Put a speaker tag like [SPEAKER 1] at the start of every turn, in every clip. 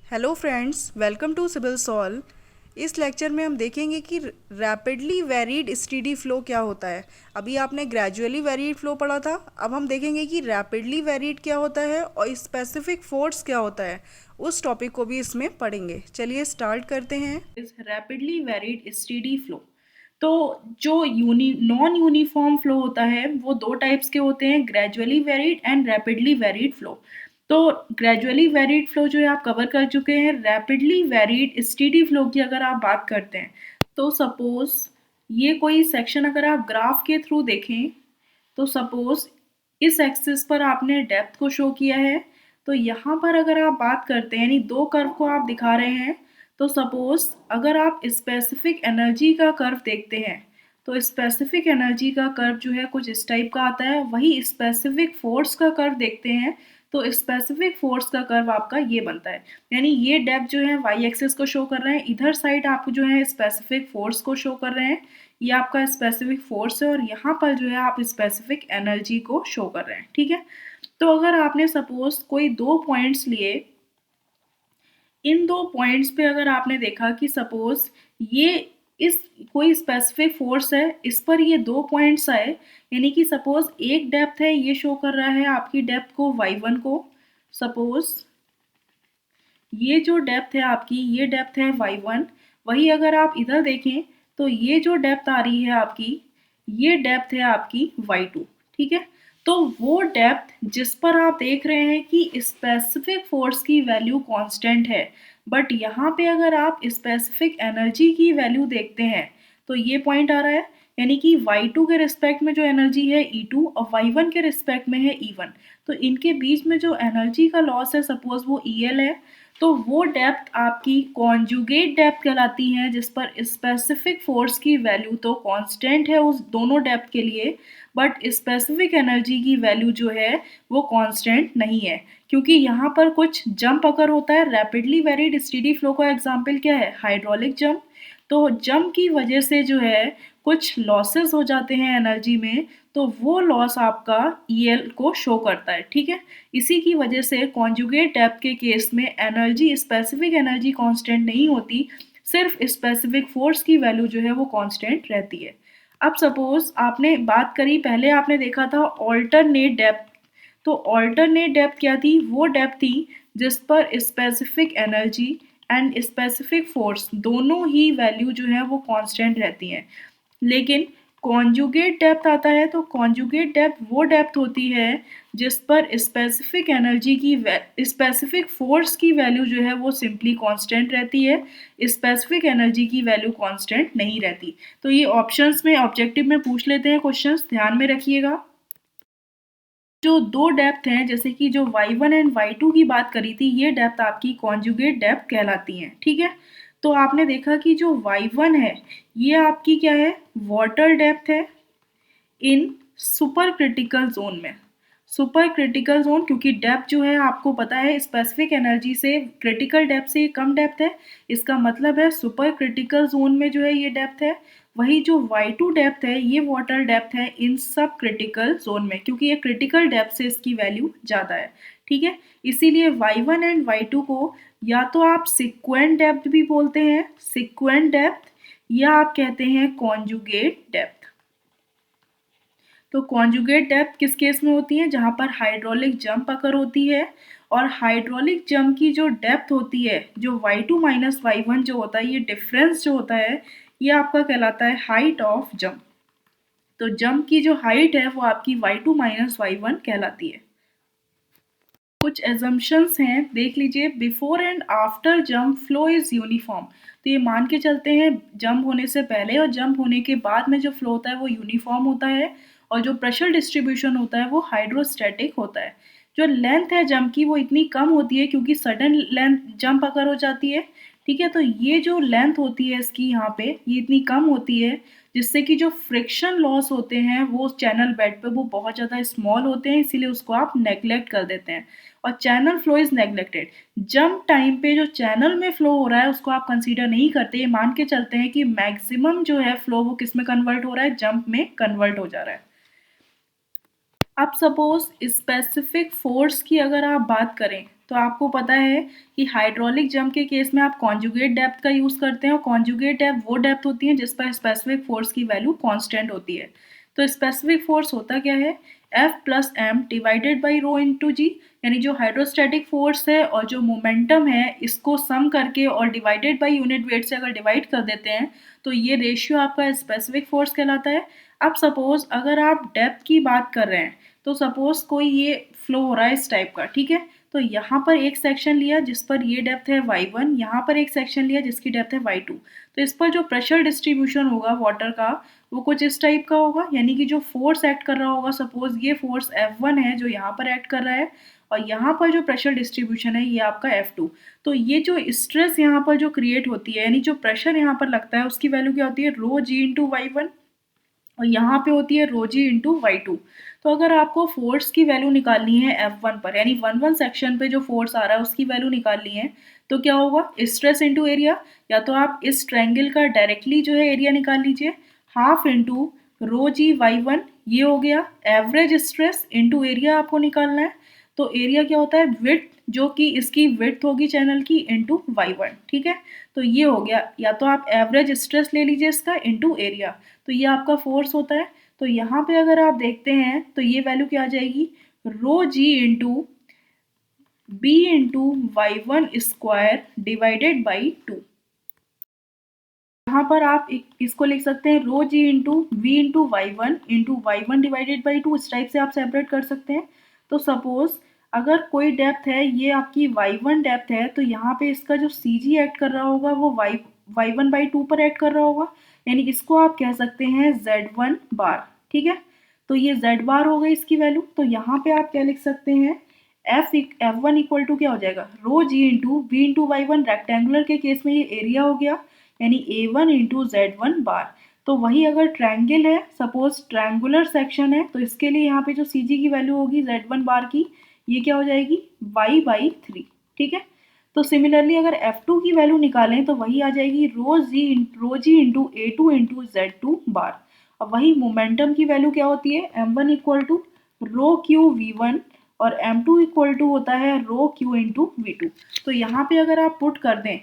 [SPEAKER 1] Hello friends, welcome to civil solve. इस lecture में हम देखेंगे कि रैपिडली वेरीड स्टीडी फ्लो क्या होता है। अभी आपने ग्रेजुअली वेरीड फ्लो पढ़ा था, अब हम देखेंगे कि रैपिडली वेरीड क्या होता है और स्पेसिफिक फोर्स क्या होता है। उस टॉपिक को भी इसमें पढ़ेंगे। चलिए स्टार्ट करते हैं।
[SPEAKER 2] Is rapidly varied steady flow. तो जो नॉन यूनिफॉर्म फ्लो होता है वो दो टाइप्स के होते हैं, gradually varied and rapidly varied flow. तो ग्रेजुअली वेरिड फ्लो जो है आप कवर कर चुके हैं। रैपिडली वेरिड स्टेडी फ्लो की अगर आप बात करते हैं तो सपोज ये कोई सेक्शन अगर आप ग्राफ के थ्रू देखें तो सपोज इस एक्सिस पर आपने डेप्थ को शो किया है। तो यहाँ पर अगर आप बात करते हैं यानी दो कर्व को आप दिखा रहे हैं, तो सपोज अगर आप स्पेसिफिक एनर्जी का कर्व देखते हैं तो स्पेसिफिक एनर्जी का कर्व जो है कुछ इस टाइप का आता है। वही स्पेसिफिक फोर्स का कर्व देखते हैं तो स्पेसिफिक फोर्स का कर्व आपका ये बनता है। यानी ये डेप्थ जो है वाई एक्सिस को शो कर रहे हैं, इधर साइड आप जो है स्पेसिफिक फोर्स को शो कर रहे हैं। ये आपका स्पेसिफिक फोर्स है और यहाँ पर जो है आप स्पेसिफिक एनर्जी को शो कर रहे हैं। ठीक है, तो अगर आपने सपोज कोई दो पॉइंट्स लिए, इन दो पॉइंट्स पे अगर आपने देखा कि सपोज ये इस कोई स्पेसिफिक फोर्स है, इस पर ये दो पॉइंट्स आए, यानी कि सपोज एक डेप्थ है, ये शो कर रहा है आपकी डेप्थ को y1 को। सपोज ये जो डेप्थ है आपकी, ये डेप्थ है y1। वही अगर आप इधर देखें तो ये जो डेप्थ आ रही है आपकी, ये डेप्थ है आपकी y2। ठीक है, तो वो डेप्थ जिस पर आप देख रहे हैं कि स्पेसिफिक फोर्स की वैल्यू कांस्टेंट है, बट यहाँ पे अगर आप स्पेसिफिक एनर्जी की वैल्यू देखते हैं तो ये पॉइंट आ रहा है। यानी कि y2 के रिस्पेक्ट में जो एनर्जी है E2 और y1 के रिस्पेक्ट में है E1। तो इनके बीच में जो एनर्जी का लॉस है सपोज वो EL है। तो वो डेप्थ आपकी कॉन्जुगेट डेप्थ कहलाती है, जिस पर स्पेसिफिक फोर्स की वैल्यू तो कांस्टेंट है उस दोनों डेप्थ के लिए, बट स्पेसिफिक एनर्जी की वैल्यू जो है वो कांस्टेंट नहीं है, क्योंकि यहाँ पर कुछ जंप अगर होता है। रैपिडली वेरिड स्टेडी फ्लो का एग्जांपल क्या है? Hydraulic jump. तो जंप की वजह से जो है कुछ लॉसेस हो जाते हैं एनर्जी में, तो वो लॉस आपका EL को शो करता है। ठीक है, इसी की वजह से कॉन्जुगेट डेप्थ के केस में एनर्जी, स्पेसिफिक एनर्जी कांस्टेंट नहीं होती, सिर्फ स्पेसिफिक फोर्स की वैल्यू जो है वो कांस्टेंट रहती है। अब सपोज आपने बात करी, पहले आपने देखा था ऑल्टरनेट डेप्थ। तो ऑल्टरनेट डेप्थ क्या थी? वो डेप्थ थी जिस पर specific energy and specific force दोनों ही वैल्यू जो है वो कांस्टेंट रहती हैं। लेकिन कॉन्जुगेट डेप्थ आता है तो कॉन्जुगेट डेप्थ वो डेप्थ होती है जिस पर स्पेसिफिक एनर्जी की स्पेसिफिक फोर्स की वैल्यू जो है वो सिंपली कांस्टेंट रहती है, स्पेसिफिक एनर्जी की वैल्यू कांस्टेंट नहीं रहती। तो ये ऑप्शंस में ऑब्जेक्टिव में पूछ लेते हैं क्वेश्चंस, ध्यान में रखिएगा। जो दो डेप्थ हैं, जैसे कि जो y1 एंड y2 की बात करी थी, ये डेप्थ आपकी कॉन्जुगेट डेप्थ कहलाती हैं। ठीक है, तो आपने देखा कि जो y1 है ये आपकी क्या है? वाटर डेप्थ है इन सुपर क्रिटिकल जोन में। सुपर क्रिटिकल जोन, क्योंकि डेप्थ जो है आपको पता है स्पेसिफिक एनर्जी से क्रिटिकल डेप्थ से कम डेप्थ है, इसका मतलब है सुपर क्रिटिकल जोन में जो है ये डेप्थ है। वही जो y2 डेप्थ है ये वाटर डेप्थ है इन सब क्रिटिकल जोन में, क्योंकि ये क्रिटिकल डेप्थ से इसकी वैल्यू ज़्यादा है। ठीक है, इसीलिए y1 एंड y2 को या तो आप सिक्वेंट डेप्थ भी बोलते हैं, सिक्वेंट डेप्थ, या आप कहते हैं कॉन्जुगेट डेप्थ। तो कॉन्जुगेट डेप्थ किस केस में होती है? जहाँ पर हाइड्रोलिक जंप अगर होती है, और हाइड्रोलिक जंप की जो डेप्थ होती है, जो y2 माइनस y1 जो होता है, ये डिफरेंस जो होता है ये आपका कहलाता है हाइट ऑफ जंप। तो जंप की जो हाइट है वो आपकी y2 माइनस y1 कहलाती है। कुछ एजम्पशंस हैं, देख लीजिए। Before and after jump flow is uniform. तो ये मान के चलते हैं जंप होने से पहले और जंप होने के बाद में जो फ्लो होता है वो यूनिफॉर्म होता है, और जो प्रेशर डिस्ट्रीब्यूशन होता है वो हाइड्रोस्टैटिक होता है। जो लेंथ है जंप की वो इतनी कम होती है क्योंकि सडन लेंथ जंप अगर हो जाती है, ठीक है, तो ये जो लेंथ होती है इसकी यहाँ पे ये इतनी कम होती है, जिससे कि जो फ्रिक्शन लॉस होते हैं वो चैनल बेड पे वो बहुत ज़्यादा स्मॉल होते हैं, इसीलिए उसको आप नेग्लेक्ट कर देते हैं और channel flow is neglected. Jump time पे जो चैनल में फ्लो हो रहा है उसको आप कंसीडर नहीं करते, ये मान के चलते हैं कि मैक्सिमम जो है फ्लो वो किस में कन्वर्ट हो रहा है? जंप में कन्वर्ट हो जा रहा है। अब सपोज स्पेसिफिक फोर्स की अगर आप बात करें तो आपको पता है कि हाइड्रोलिक जंप के केस में आप कॉन्जुगेट डेप्थ का यूज़ करते हैं, और कॉन्जुगेट डेप्थ वो डेप्थ होती है जिस पर स्पेसिफिक फोर्स की वैल्यू कांस्टेंट होती है। तो स्पेसिफिक फोर्स होता क्या है, F plus M divided by rho into g, यानी जो हाइड्रोस्टैटिक फोर्स है और जो मोमेंटम है इसको सम करके और डिवाइडेड बाई यूनिट वेट से अगर डिवाइड कर देते हैं तो ये रेशियो आपका स्पेसिफिक फोर्स कहलाता है। अब सपोज अगर आप डेप्थ की बात कर रहे हैं, तो सपोज कोई ये फ्लो हो रहा है इस टाइप का, ठीक है। तो यहाँ पर एक सेक्शन लिया जिस पर ये डेप्थ है y1, यहाँ पर एक सेक्शन लिया जिसकी डेप्थ है y2। तो इस पर जो प्रेशर डिस्ट्रीब्यूशन होगा वाटर का वो कुछ इस टाइप का होगा, यानी कि जो फोर्स एक्ट कर रहा होगा, सपोज ये फोर्स F1 है जो यहाँ पर एक्ट कर रहा है, और यहाँ पर जो प्रेशर डिस्ट्रीब्यूशन है ये आपका F2। तो ये जो स्ट्रेस यहाँ पर जो क्रिएट होती है, यानी जो प्रेशर यहाँ पर लगता है उसकी वैल्यू क्या होती है, रो जी इंटू y1, और यहाँ पे होती है रो जी इंटू y2। तो अगर आपको फोर्स की वैल्यू निकालनी है F1 पर, यानी 1 सेक्शन पे जो फोर्स आ रहा है उसकी वैल्यू निकालनी है, तो क्या होगा, स्ट्रेस इंटू एरिया, या तो आप इस ट्रायंगल का डायरेक्टली जो है एरिया निकाल लीजिए, हाफ इंटू रो जी y1, ये हो गया एवरेज स्ट्रेस इंटू एरिया आपको निकालना है। तो एरिया क्या होता है, विड्थ, जो कि इसकी विड्थ होगी चैनल की, इंटू y1, ठीक है। तो ये हो गया, या तो आप एवरेज स्ट्रेस ले लीजिए इसका इंटू एरिया, तो ये आपका फोर्स होता है। तो यहाँ पे अगर आप देखते हैं तो ये वैल्यू क्या आ जाएगी, rho g into b into y1 square divided by 2। यहाँ पर आप इसको लिख सकते हैं rho g into v into y one divided by 2, इस टाइप से आप सेपरेट कर सकते हैं। तो सपोज अगर कोई डेप्थ है, ये आपकी y1 डेप्थ है, तो यहाँ पे इसका जो सी जी एक्ट कर रहा होगा वो y1/2 पर एक्ट कर रहा होगा, यानी इसको आप कह सकते हैं z1 बार, ठीक है। तो ये z बार हो गई इसकी वैल्यू। तो यहाँ पे आप क्या लिख सकते हैं, F1 इक्वल टू क्या हो जाएगा, rho g into v into y one, rectangular के केस में ये एरिया हो गया, यानी A1 इंटू Z1 बार। तो वही अगर ट्रायंगल है, सपोज ट्रायंगुलर सेक्शन है, तो इसके लिए यहाँ पे जो सी जी की वैल्यू होगी Z1 बार की, ये क्या हो जाएगी, y/3, ठीक है। तो सिमिलरली अगर F2 की वैल्यू निकालें तो वही आ जाएगी rho g into A2 into Z2 बार। अब वही मोमेंटम की वैल्यू क्या होती है, M1 equal to row Q V1, और M2 इक्वल टू होता है रो क्यू इंटू V2। तो यहाँ पे अगर आप पुट कर दें,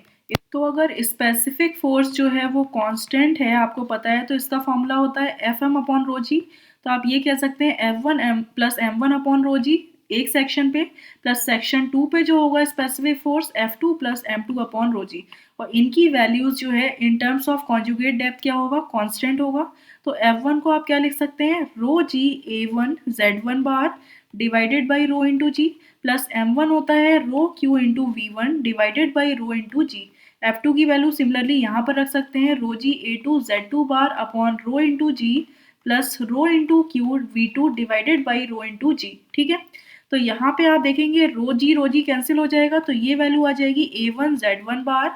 [SPEAKER 2] तो अगर स्पेसिफिक फोर्स जो है वो कांस्टेंट है, आपको पता है, तो इसका फॉर्मूला होता है Fm अपॉन रो जी। तो आप ये कह सकते हैं F1 m plus M1 upon rho g एक सेक्शन पे, प्लस सेक्शन 2 पे जो होगा specific force F2 plus M2 upon rho g, और इनकी वैल्यूज जो है in terms of conjugate depth क्या होगा, कांस्टेंट होगा। तो F1 को आप क्या लिख सकते हैं, rho g A1 Z1 bar divided by rho into g, plus M1 होता है rho q into V1 divided by rho into g. F2 की वैल्यू सिमिलरली यहाँ पर रख सकते हैं, rho g A2 Z2 bar upon rho into g plus rho into q V2 divided by rho into g, ठीक है। तो यहाँ पे आप देखेंगे रो जी कैंसिल हो जाएगा, तो ये वैल्यू आ जाएगी A1 Z1 bar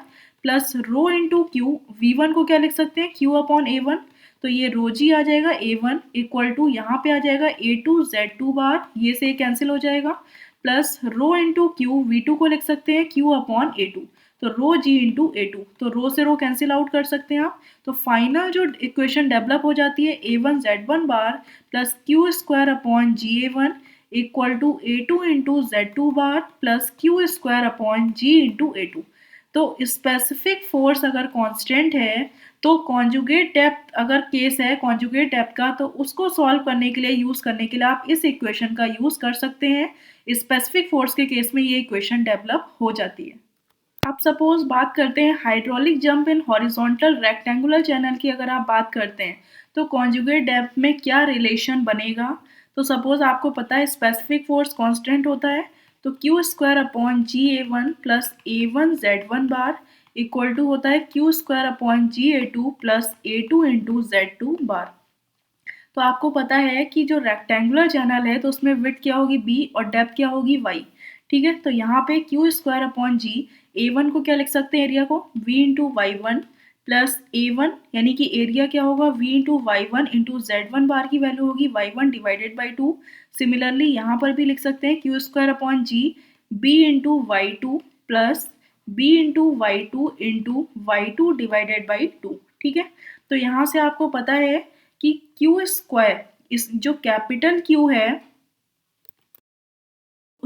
[SPEAKER 2] plus rho into q, V1 को क्या लिख सकते हैं, Q अपॉन A1। तो ये रो जी आ जाएगा A1 इक्वल टू, यहाँ पे आ जाएगा A2 Z2 बार, ये से कैंसिल हो जाएगा, plus rho into q, V2 को लिख सकते हैं Q अपॉन A2। तो रो जी इंटू A2, तो रो से रो कैंसिल आउट कर सकते हैं आप। तो फाइनल जो इक्वेशन डेवलप हो जाती है A1 Z1 bar plus q square upon GA1 equal to A2 into Z2 bar plus q square upon G into A2। तो स्पेसिफिक फोर्स अगर कांस्टेंट है, तो कॉन्जुगेट डेप्थ अगर केस है कॉन्जुगेट डेप्थ का, तो उसको सॉल्व करने के लिए यूज करने के लिए आप इस इक्वेशन का यूज कर सकते हैं। स्पेसिफिक फोर्स के केस में ये इक्वेशन डेवलप हो जाती है। अब सपोज बात करते हैं hydraulic jump in horizontal rectangular channel की, अगर आप बात करते हैं तो कॉन्जुगेट डेप्थ में क्या रिलेशन बनेगा। तो सपोज आपको पता है स्पेसिफिक फोर्स कांस्टेंट होता है, तो q square upon g A1 plus A1 Z1 bar equal to होता है q square upon g A2 plus A2 into Z2 bar. तो आपको पता है कि जो रेक्टेंगुलर चैनल है तो उसमें विड्थ क्या होगी b और डेप्थ क्या होगी y, ठीक है। तो यहाँ पे Q square upon g, A1 को क्या लिख सकते हैं, एरिया को v into y1 plus A1, यानी कि एरिया क्या होगा v into y1 into Z1 बार की वैल्यू होगी y1 डिवाइडेड बाई 2। सिमिलरली यहाँ पर भी लिख सकते हैं q square upon g b into y2 plus b into y2 into y2 divided by 2, ठीक है। तो यहाँ से आपको पता है कि क्यू स्क्वायर, इस जो कैपिटल क्यू है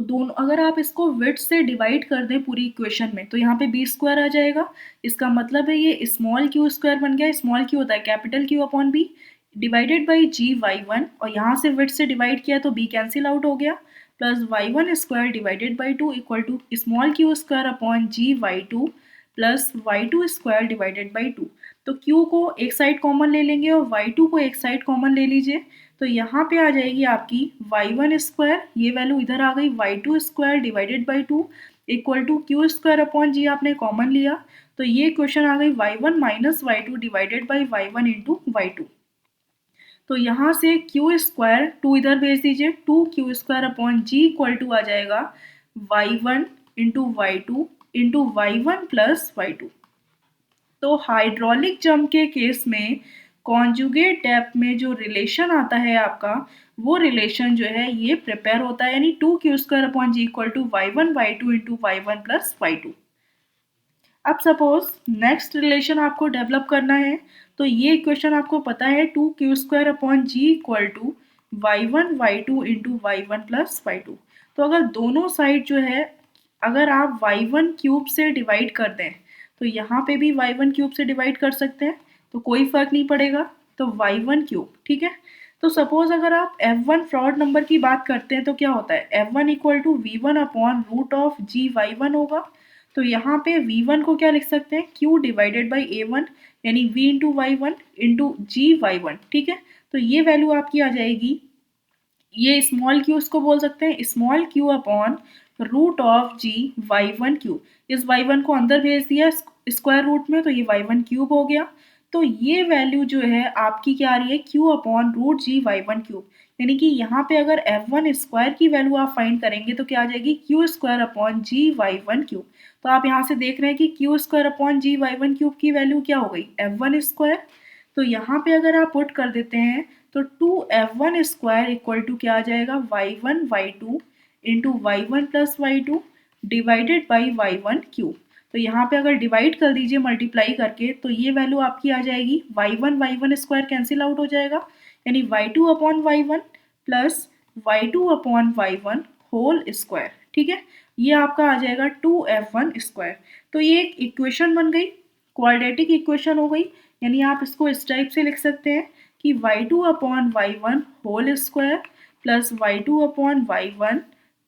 [SPEAKER 2] दोनों अगर आप इसको विड्थ से डिवाइड कर दें पूरी इक्वेशन में तो यहाँ पे बी स्क्वायर आ जाएगा। इसका मतलब है ये स्मॉल क्यू स्क्वायर बन गया। स्मॉल क्यू होता है capital q upon b divided by g y one, और यहाँ से विड्थ से डिवाइड किया तो बी कैंसिल आउट हो गया, plus y one square divided by two equal to small q square upon g y two plus y two square divided by two. तो q को एक साइड कॉमन ले लेंगे और वाई टू को एक साइड कॉमन ले लीजिए, तो यहाँ पे आ जाएगी आपकी वाई वन स्क्वायर, ये वैल्यू इधर आ गई, y two square divided by two equal to q square upon g आपने कॉमन लिया, तो ये क्वेश्चन आ गई y one minus y two divided by y one into y two. तो यहाँ से क्यू स्क्वायर टू इधर भेज दीजिए, two q square upon g equal to आ जाएगा y one into y one plus y two. तो हाइड्रोलिक जंप के केस में कॉन्जुगेट डेप्थ में जो रिलेशन आता है आपका, वो रिलेशन जो है ये प्रिपेयर होता है, यानी two q square upon g equal to y one y two into y one plus y two. अब सपोज नेक्स्ट रिलेशन आपको डेवलप करना है, तो ये इक्वेशन आपको पता है two q square upon g equal to y one y two into y one plus y two. तो अगर दोनों साइड जो है अगर आप वाई वन क्यूब से डिवाइड कर दें तो यहाँ पे भी वाई वन क्यूब से डिवाइड कर सकते हैं, तो कोई फर्क नहीं पड़ेगा, तो वाई वन क्यूब, ठीक है। तो सपोज अगर आप f1 फ्रॉड नंबर की बात करते हैं तो क्या होता है, f1 equal to v one upon root of g y one होगा। तो यहाँ पे v1 को क्या लिख सकते हैं, q डिवाइडेड बाई a1 यानी v into y one into g y one, ठीक है। तो ये वैल्यू आपकी आ जाएगी, ये स्मॉल क्यू इसको बोल सकते हैं small q upon root of g y one cube. इस वाई वन को अंदर भेज दिया स्क्वायर रूट में, तो ये वाई वन क्यूब हो गया। तो ये वैल्यू जो है आपकी क्या आ रही है, क्यू अपॉन रूट जी वाई वन क्यूब, यानी कि यहाँ पे अगर एफ वन स्क्वायर की वैल्यू आप फाइंड करेंगे तो क्या आ जाएगी, Q square upon g y one cube. तो आप यहाँ से देख रहे हैं कि Q square upon g y one cube की वैल्यू क्या हो गई, एफ वन स्क्वायर। तो यहाँ पे अगर आप पुट कर देते हैं तो two f one square equal to क्या आ जाएगा, y one y two into y one plus y two divided by y one cube. तो यहाँ पे अगर डिवाइड कर दीजिए मल्टीप्लाई करके तो ये वैल्यू आपकी आ जाएगी, y one square cancel out हो जाएगा, यानी y two upon y one plus y two upon y one whole square, ठीक है। ये आपका आ जाएगा टू एफ वन स्क्वायर। तो ये एक इक्वेशन बन गई, क्वाड्रेटिक इक्वेशन हो गई, यानी आप इसको इस टाइप से लिख सकते हैं कि y two upon y one whole square plus y two upon y one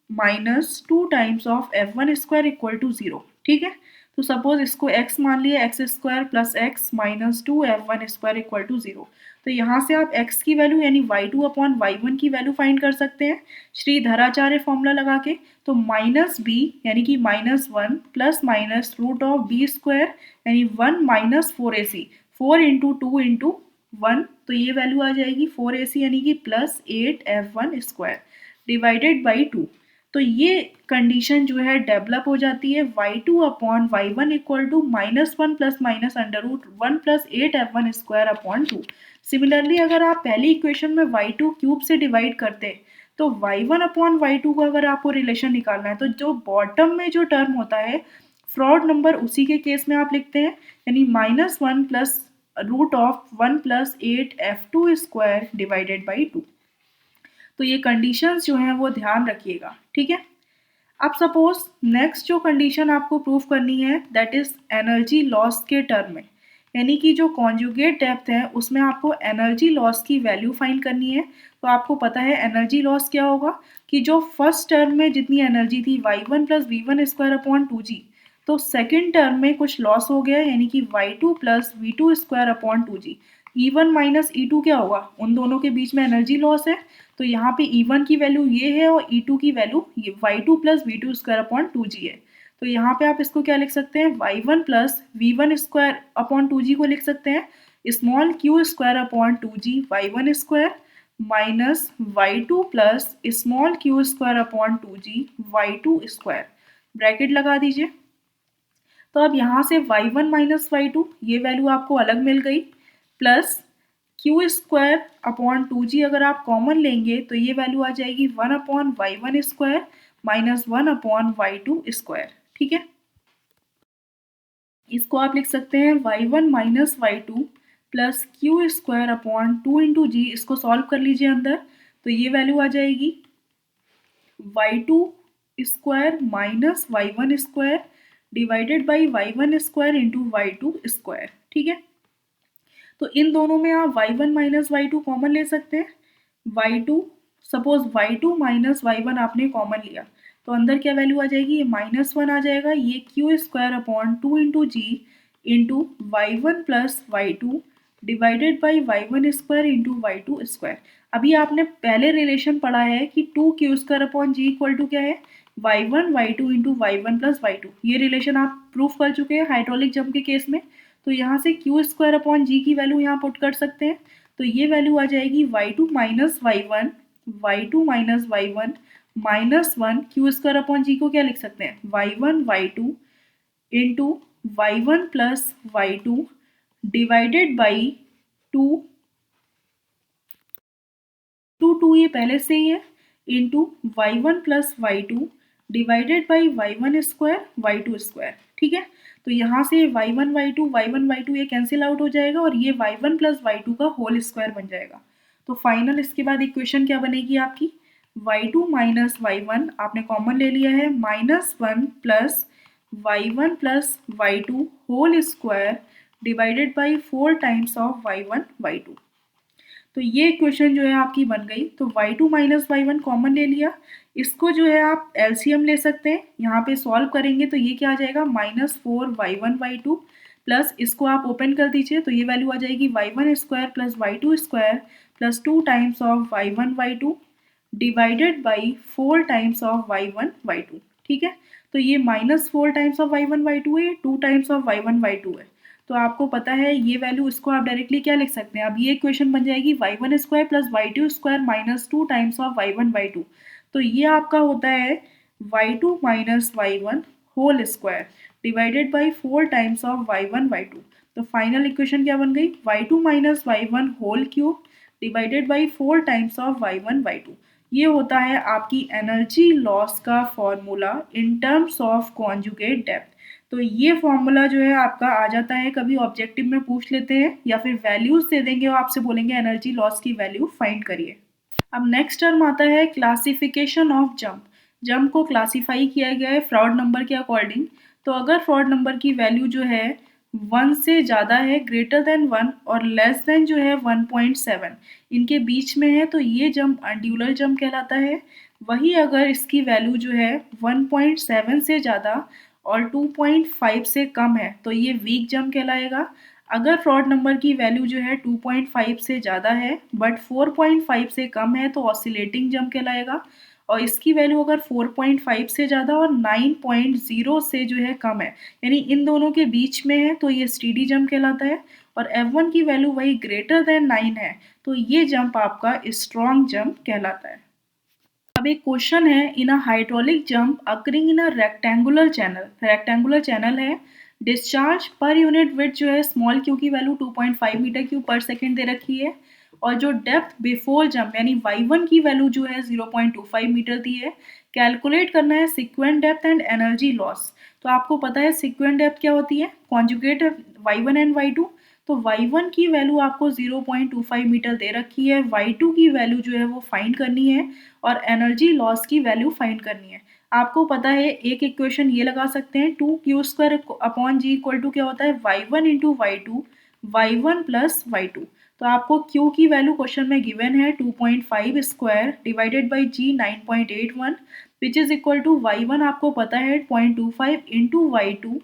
[SPEAKER 2] minus two times of f one square equal to zero, ठीक है। तो सपोज इसको x मान लिया, x square plus x minus two f one square equal to zero. तो यहाँ से आप x की वैल्यू यानी y two upon y one की वैल्यू फाइंड कर सकते हैं श्री धराचार्य फॉर्मूला लगा के। तो माइनस बी यानी कि minus one plus minus root of b square यानी one minus four a c, four into two into one, तो ये वैल्यू आ जाएगी फोर ए सी यानी कि plus eight f one square divided by two. तो ये कंडीशन जो है डेवलप हो जाती है, y two upon y one equal to minus one plus minus under root one plus eight f one square upon two. Similarly अगर आप पहली इक्वेशन में वाई टू क्यूब से डिवाइड करते तो y one upon y two का अगर आपको रिलेशन निकालना है तो जो बॉटम में जो टर्म होता है फ्रॉड नंबर उसी के केस में आप लिखते हैं, यानी minus one plus root of one plus eight f two square divided by two. तो ये कंडीशंस जो हैं वो ध्यान रखिएगा, ठीक है। अब सपोज नेक्स्ट जो कंडीशन आपको प्रूव करनी है दैट इज एनर्जी लॉस के टर्म में, यानी कि जो कॉन्जुगेट डेप्थ है उसमें आपको एनर्जी लॉस की वैल्यू फाइंड करनी है। तो आपको पता है एनर्जी लॉस क्या होगा कि जो फर्स्ट टर्म में जितनी एनर्जी थी y one plus v one square upon two g, तो सेकेंड टर्म में कुछ लॉस हो गया यानी कि y two plus v two square upon two g. E one minus e two क्या होगा, उन दोनों के बीच में एनर्जी लॉस है, तो यहाँ पे ई वन की वैल्यू ये है और ई टू की वैल्यू ये y two plus v two square upon two g है। तो यहाँ पे आप इसको क्या लिख सकते हैं, y one plus v one square upon two g को लिख सकते हैं small q square upon two g y one square minus y two plus small q square upon two g y two square, bracket लगा दीजिए। तो अब यहाँ से y one minus y two ये वैल्यू आपको अलग मिल गई, plus q square upon two g अगर आप कॉमन लेंगे तो ये वैल्यू आ जाएगी one upon y one square minus one upon y two square, ठीक है। इसको आप लिख सकते हैं y one minus y two plus q square upon two into g, इसको सॉल्व कर लीजिए अंदर, तो ये वैल्यू आ जाएगी y two square minus y1 square divided by y1 square into y2 square, ठीक है। तो इन दोनों में आप y1 माइनस y2 कॉमन ले सकते हैं। y2 suppose y2 minus y1 आपने कॉमन लिया तो अंदर क्या वैल्यू आ जाएगी, ये -1 आ जाएगा, ये q square upon 2 into g into y1 plus y2 divided by y1 square into y2 square. अभी आपने पहले रिलेशन पढ़ा है कि 2 q square upon g equal to क्या है, y1 y2 into y1 plus y2। ये रिलेशन आप प्रूफ कर चुके हैं हाइड्रोलिक जंप के केस में। तो यहाँ से क्यू स्क्वायर अपॉन जी की वैल्यू यहाँ पुट कर सकते हैं। तो ये वैल्यू आ जाएगी y2 minus y1 y2 minus y1 -1 q square upon g को क्या लिख सकते हैं, y1 y2 into y1 plus y2 divided by 2 2 ये पहले से ही है into y1 plus y2 divided by y1 square y2 square, ठीक है। तो यहाँ से y1 y2 ये कैंसिल आउट हो जाएगा और ये y1 प्लस y2 का होल स्क्वायर बन जाएगा। तो फाइनल इसके बाद इक्वेशन क्या बनेगी आपकी, y2 माइनस y1 आपने कॉमन ले लिया है, -1 plus y1 plus y2 whole square divided by 4 times of y1 y2। तो ये इक्वेशन जो है आपकी बन गई। तो y2 माइनस y1 कॉमन ले लिया, इसको जो है आप एलसीएम ले सकते हैं, यहाँ पे सॉल्व करेंगे तो ये क्या आ जाएगा, -4 y1 y2 प्लस इसको आप ओपन कर दीजिए तो ये वैल्यू आ जाएगी y1 square plus y2 square plus 2 times of y1 y2 divided by 4 times of y1 y2, ठीक है। तो ये -4 टाइम्स ऑफ y1 y2 है, 2 टाइम्स ऑफ y1 y2 है। तो आपको पता है ये वैल्यू, इसको आप डायरेक्टली क्या लिख सकते हैं, अब ये इक्वेशन बन जाएगी y1 square plus y2 square minus 2 times of y1 y2। तो ये आपका होता है y2 minus y1 whole square divided by 4 times of y1 y2। तो फाइनल इक्वेशन क्या बन गई, y2 minus y1 whole cube divided by 4 times of y1 y2। ये होता है आपकी एनर्जी लॉस का formula in terms of conjugate depth. तो ये फॉर्मूला जो है आपका आ जाता है, कभी ऑब्जेक्टिव में पूछ लेते हैं या फिर वैल्यूज दे देंगे और आपसे बोलेंगे एनर्जी लॉस की वैल्यू फाइंड करिए। अब नेक्स्ट टर्म आता है क्लासिफिकेशन ऑफ जंप। जंप को क्लासीफाई किया गया है फ्रॉड नंबर के अकॉर्डिंग। तो अगर फ्रॉड नंबर की वैल्यू जो है 1 से ज़्यादा है, ग्रेटर देन 1 और लेस देन जो है 1.7 इनके बीच में है तो ये जंप अनड्यूलर जंप कहलाता है। वही अगर इसकी वैल्यू जो है 1.7 से ज़्यादा और 2.5 से कम है तो ये वीक जंप कहलाएगा। अगर फ्रॉड नंबर की वैल्यू जो है 2.5 से ज़्यादा है बट 4.5 से कम है तो ऑसिलेटिंग जंप कहलाएगा। और इसकी वैल्यू अगर 4.5 से ज़्यादा और 9.0 से जो है कम है, यानी इन दोनों के बीच में है तो ये स्टीडी जंप कहलाता है। और F1 की वैल्यू वही ग्रेटर देन 9 है तो ये जंप आपका स्ट्रॉन्ग जंप कहलाता है। अब एक क्वेश्चन है, in a hydraulic jump occurring in a rectangular channel है, डिस्चार्ज पर यूनिट विड्थ जो है स्मॉल क्यू की value 2.5 metre cube per second दे रखी है और जो डेप्थ बिफोर जंप यानी y1 की वैल्यू जो है 0.25 मीटर दी है। कैलकुलेट करना है sequent depth and energy loss. तो आपको पता है सिक्वेंट डेप्थ क्या होती है, कॉन्जुगेट y1 एंड y2। तो y1 की वैल्यू आपको 0.25 मीटर दे रखी है, y2 की वैल्यू जो है वो फाइंड करनी है और एनर्जी लॉस की वैल्यू फाइंड करनी है। आपको पता है एक इक्वेशन ये लगा सकते हैं, 2 square upon g equal to क्या होता है, y1 into y2 y1 plus y2। तो आपको q की वैल्यू क्वेश्चन में गिवन है 2.5 square divided by g 9.81 which is equal to y1 आपको पता है 0.25 into y2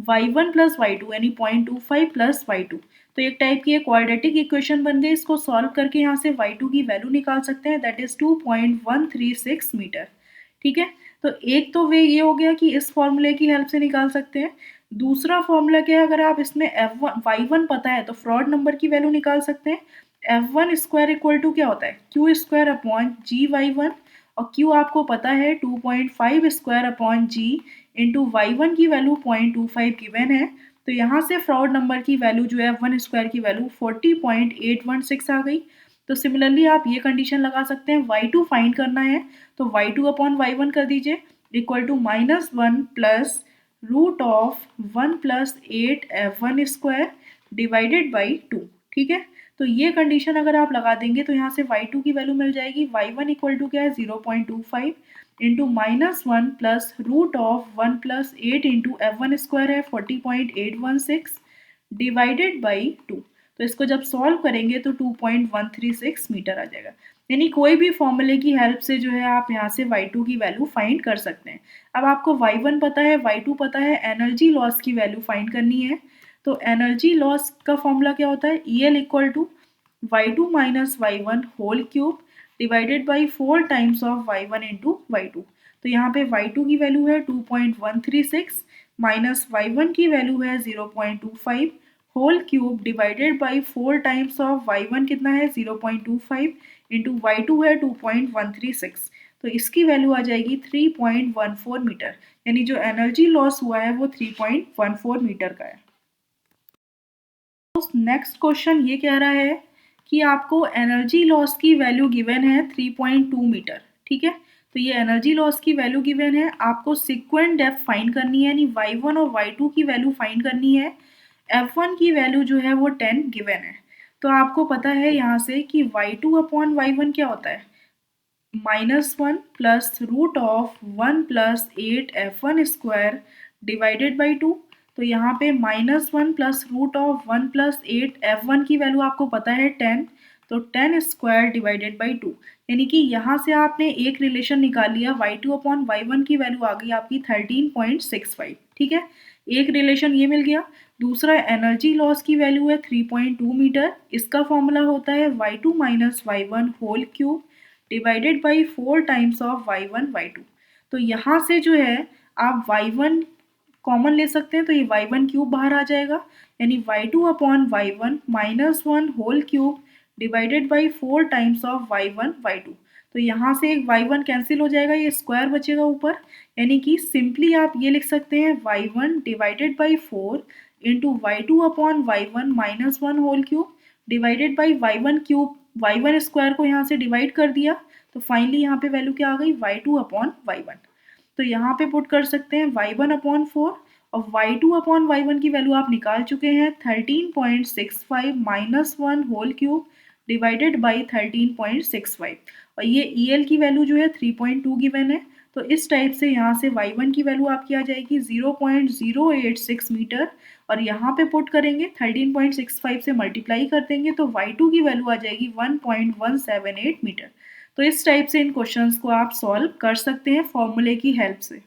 [SPEAKER 2] y1 plus y2 यानी 0.25 प्लस y2। तो एक टाइप की क्वाड्रेटिक इक्वेशन बन गई। इसको सॉल्व करके यहाँ से y2 की वैल्यू निकाल सकते हैं, दैट इज 2.136 मीटर, ठीक है। तो एक तो वे ये हो गया कि इस फॉर्मूले की हेल्प से निकाल सकते हैं। दूसरा फॉर्मूला क्या है, अगर आप इसमें F1 y1 पता है तो फ्रॉड नंबर की वैल्यू निकाल सकते हैं। F1 स्क्वायर इक्वल टू क्या होता है, क्यू स्क्वायर अपॉन जी y1 और क्यू आपको पता है 2.5 स्क्वायर अपॉन जी इंटू y1 की वैल्यू 0.25 गिवन है। तो यहाँ से फ्रॉड नंबर की वैल्यू जो है F1 स्क्वायर की वैल्यू 40.816 आ गई। तो सिमिलरली आप ये कंडीशन लगा सकते हैं, y2 फाइंड करना है तो y2 अपॉन y1 कर दीजिए equal to -1 plus root of 1 plus 8 F1 square divided by 2, ठीक है। तो ये कंडीशन अगर आप लगा देंगे तो यहाँ से y2 की वैल्यू मिल जाएगी, y1 इक्वल टू क्या है 0.25 into -1 plus root of 1 plus 8 into F1 square है 40.816 डिवाइडेड बाई 2। तो इसको जब सॉल्व करेंगे तो 2.136 मीटर आ जाएगा। यानी कोई भी फॉर्मूले की हेल्प से जो है आप यहाँ से y2 की वैल्यू फाइंड कर सकते हैं। अब आपको y1 पता है, y2 पता है, एनर्जी लॉस की वैल्यू फाइंड करनी है। तो एनर्जी लॉस का फॉर्मूला क्या होता है, EL equal to y2 minus y1 whole cube divided by 4 times of y1 into y2। तो यहाँ पे y2 की वैल्यू है 2.136 माइनस y1 की वैल्यू है 0.25 whole cube divided by 4 times of y1 कितना है 0.25 इंटू y2 है 2.136। तो इसकी वैल्यू आ जाएगी 3.14 मीटर। यानी जो एनर्जी लॉस हुआ है वो 3.14 मीटर का है। नेक्स्ट क्वेश्चन ये कह रहा है कि आपको एनर्जी लॉस की वैल्यू गिवन है 3.2 मीटर, ठीक है। तो ये एनर्जी लॉस की वैल्यू गिवन है, आपको सिक्वेंट डेप्थ फाइंड करनी है, यानी y1 और y2 की वैल्यू फाइंड करनी है। F1 की वैल्यू जो है वो 10 गिवन है। तो आपको पता है यहाँ से कि y2 अपॉन y1 क्या होता है, -1 plus root of 1 plus 8 F1 square divided by 2। तो यहाँ पे -1 plus root of 1 plus 8 F1 की वैल्यू आपको पता है 10, तो 10 स्क्वायर डिवाइडेड बाई 2। यानी कि यहाँ से आपने एक रिलेशन निकाल लिया, y2 अपॉन y1 की वैल्यू आ गई आपकी 13.65, ठीक है। एक रिलेशन ये मिल गया। दूसरा एनर्जी लॉस की वैल्यू है 3.2 मीटर, इसका फॉर्मूला होता है y2 minus y1 whole cube divided by 4 times of y1 y2। तो यहाँ से जो है आप y1 कॉमन ले सकते हैं, तो ये y1 क्यूब बाहर आ जाएगा, यानी y2 upon y1 -1 whole cube divided by 4 times of y1 y2। तो यहाँ से एक y1 कैंसिल हो जाएगा, ये स्क्वायर बचेगा ऊपर, यानी कि सिंपली आप ये लिख सकते हैं y1 divided by 4 into y2 upon y1 -1 whole cube divided by y1 cube, y1 square को यहाँ से डिवाइड कर दिया, तो फाइनली यहाँ पे वैल्यू क्या आ गई, y2 अपॉन y1। तो यहाँ पे पुट कर सकते हैं y1 अपॉन 4 और y2 अपॉन y1 की वैल्यू आप निकाल चुके हैं 13.65 -1 होल क्यूब डिवाइडेड बाई 13.65, और ये EL की वैल्यू जो है 3.2 गिवन है। तो इस टाइप से यहाँ से y1 की वैल्यू आपकी आ जाएगी 0.086 मीटर, और यहाँ पे पुट करेंगे 13.65 से मल्टीप्लाई कर देंगे तो y2 की वैल्यू आ जाएगी 1.178 मीटर। तो इस टाइप से इन क्वेश्चंस को आप सॉल्व कर सकते हैं फॉर्मूले की हेल्प से।